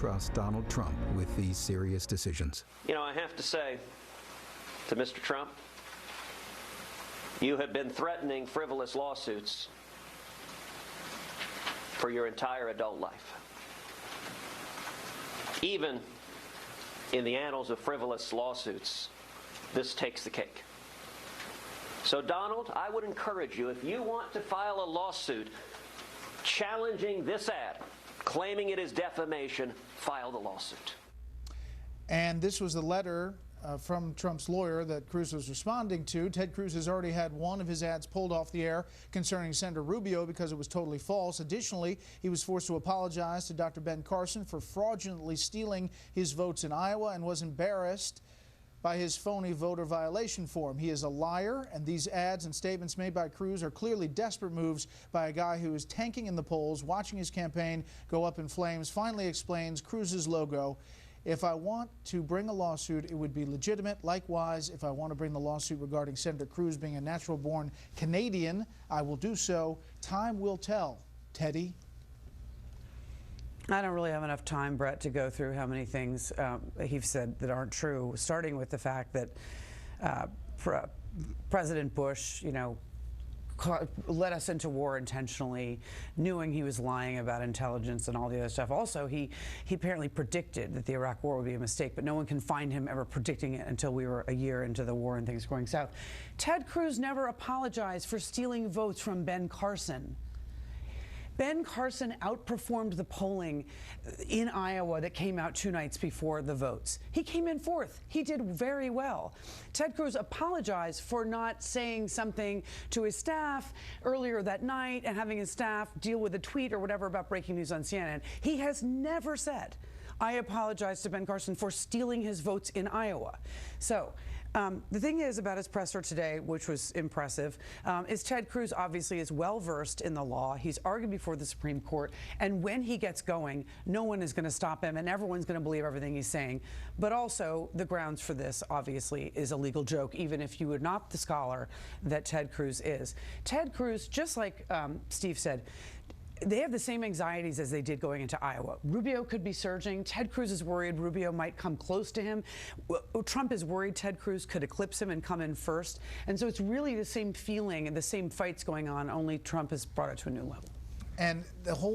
trust Donald Trump with these serious decisions. You know, I have to say to Mr. Trump, you have been threatening frivolous lawsuits for your entire adult life. Even in the annals of frivolous lawsuits, this takes the cake. So, Donald, I would encourage you, if you want to file a lawsuit challenging this ad, claiming it is defamation, file the lawsuit. And this was the letter from Trump's lawyer that Cruz was responding to. Ted Cruz has already had one of his ads pulled off the air concerning Senator Rubio because it was totally false. Additionally, he was forced to apologize to Dr. Ben Carson for fraudulently stealing his votes in Iowa and was embarrassed by his phony voter violation form. He is a liar, and these ads and statements made by Cruz are clearly desperate moves by a guy who is tanking in the polls, watching his campaign go up in flames. Finally explains Cruz's logo. If I want to bring a lawsuit, it would be legitimate. Likewise, if I want to bring the lawsuit regarding Senator Cruz being a natural-born Canadian, I will do so. Time will tell. Teddy? I don't really have enough time, Brett, to go through how many things he's said that aren't true, starting with the fact that President Bush, you know, led us into war intentionally, knowing he was lying about intelligence and all the other stuff. Also, he apparently predicted that the Iraq war would be a mistake, but no one can find him ever predicting it until we were a year into the war and things going south. Ted Cruz never apologized for stealing votes from Ben Carson. Ben Carson outperformed the polling in Iowa that came out 2 nights before the votes. He came in 4th. He did very well. Ted Cruz apologized for not saying something to his staff earlier that night and having his staff deal with a tweet or whatever about breaking news on CNN. He has never said, I apologize to Ben Carson for stealing his votes in Iowa. So the thing is about his presser today, which was impressive, is Ted Cruz obviously is well-versed in the law. He's argued before the Supreme Court, and when he gets going, no one is going to stop him, and everyone's going to believe everything he's saying. But also, the grounds for this, obviously, is a legal joke, even if you are not the scholar that Ted Cruz is. Ted Cruz, just like Steve said, they have the same anxieties as they did going into Iowa. Rubio could be surging. Ted Cruz is worried Rubio might come close to him. Trump is worried Ted Cruz could eclipse him and come in first. And so it's really the same feeling and the same fights going on, only Trump has brought it to a new level. And the whole